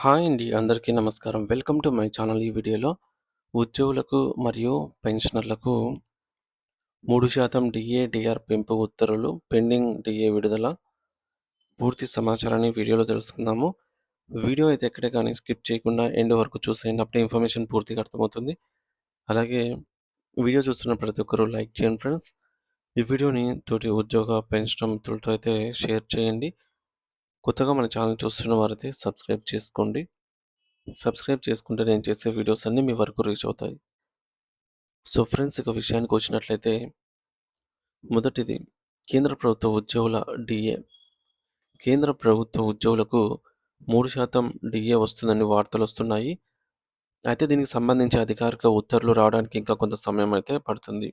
Hi అండి. అందరికీ నమస్కారం. Welcome to my channel. ఈ వీడియోలో ఉద్యోగులకు మరియు పెన్షనర్లకు 3% డీఏ, డీఆర్ పెంపు ఉత్తర్వులు, పెండింగ్ డీఏ విడుదల పూర్తి సమాచారాన్ని వీడియోలో తెలుసుకుందాము. వీడియో అయితే ఎక్కడ కానీ స్కిప్ చేయకుండా ఎండ్ వరకు చూసేయండి. అప్పుడే ఇన్ఫర్మేషన్ పూర్తిగా అర్థమవుతుంది. అలాగే వీడియో చూస్తున్న ప్రతి ఒక్కరూ లైక్ చేయండి ఫ్రెండ్స్. ఈ వీడియోని తోటి ఉద్యోగ, పెన్షనర్ మిత్రులతో అయితే షేర్ చేయండి. కొత్తగా మన ఛానల్ చూస్తున్న వారైతే సబ్స్క్రైబ్ చేసుకోండి. సబ్స్క్రైబ్ చేసుకుంటే నేను చేసే వీడియోస్ అన్నీ మీ వరకు రీచ్ అవుతాయి. సో ఫ్రెండ్స్, ఇక విషయానికి వచ్చినట్లయితే మొదటిది కేంద్ర ప్రభుత్వ ఉద్యోగుల డీఏ. కేంద్ర ప్రభుత్వ ఉద్యోగులకు 3% డీఏ వస్తుందని వార్తలొస్తున్నాయి. అయితే దీనికి సంబంధించి అధికారిక ఉత్తర్వులు రావడానికి ఇంకా కొంత సమయం అయితే పడుతుంది.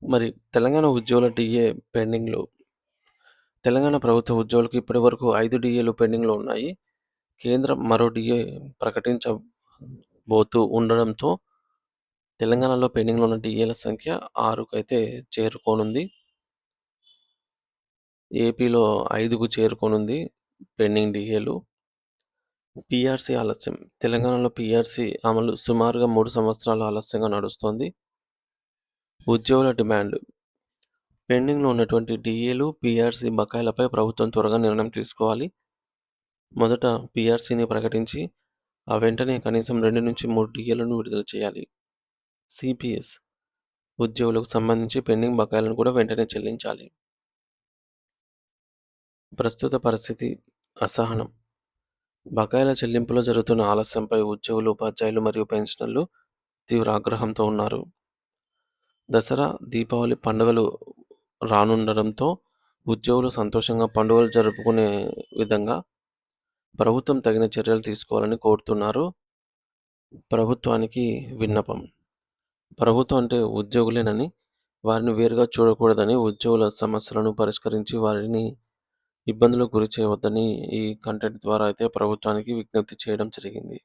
మరి తెలంగాణ ఉద్యోగుల డీఏ పెండింగ్‌లో. తెలంగాణ ప్రభుత్వ ఉద్యోగులకు ఇప్పటివరకు 5 డీఏలు పెండింగ్‌లో ఉన్నాయి. కేంద్రం మరో డీఏ ప్రకటించబోతూ ఉండడంతో తెలంగాణలో పెండింగ్‌లో ఉన్న డీఏల సంఖ్య 6కైతే చేరుకోనుంది. ఏపీలో 5కు చేరుకోనుంది పెండింగ్ డీఏలు. పీఆర్సీ ఆలస్యం. తెలంగాణలో పీఆర్సీ అమలు సుమారుగా 3 సంవత్సరాలు ఆలస్యంగా నడుస్తోంది. ఉద్యోగుల డిమాండ్. పెండింగ్‌లో ఉన్నటువంటి డీఏలు, పీఆర్సీ బకాయిలపై ప్రభుత్వం త్వరగా నిర్ణయం తీసుకోవాలి. మొదట పీఆర్సీని ప్రకటించి, వెంటనే కనీసం 2-3 డీఏలను విడుదల చేయాలి. సీపీఎస్. ఉద్యోగులకు సంబంధించి పెండింగ్ బకాయిలను కూడా వెంటనే చెల్లించాలి. ప్రస్తుత పరిస్థితి అసహనం. బకాయిల చెల్లింపులో జరుగుతున్న ఆలస్యంపై ఉద్యోగులు, ఉపాధ్యాయులు మరియు పెన్షనర్లు తీవ్ర ఆగ్రహంతో ఉన్నారు. దసరా, దీపావళి పండుగలు రానుండడంతో ఉద్యోగులు సంతోషంగా పండుగలు జరుపుకునే విధంగా ప్రభుత్వం తగిన చర్యలు తీసుకోవాలని కోరుతున్నారు. ప్రభుత్వానికి విన్నపం. ప్రభుత్వం అంటే ఉద్యోగులేనని, వారిని వేరుగా చూడకూడదని, ఉద్యోగుల సమస్యలను పరిష్కరించి వారిని ఇబ్బందులకు గురి చేయవద్దని ఈ కంటెంట్ ద్వారా అయితే ప్రభుత్వానికి విజ్ఞప్తి చేయడం జరిగింది.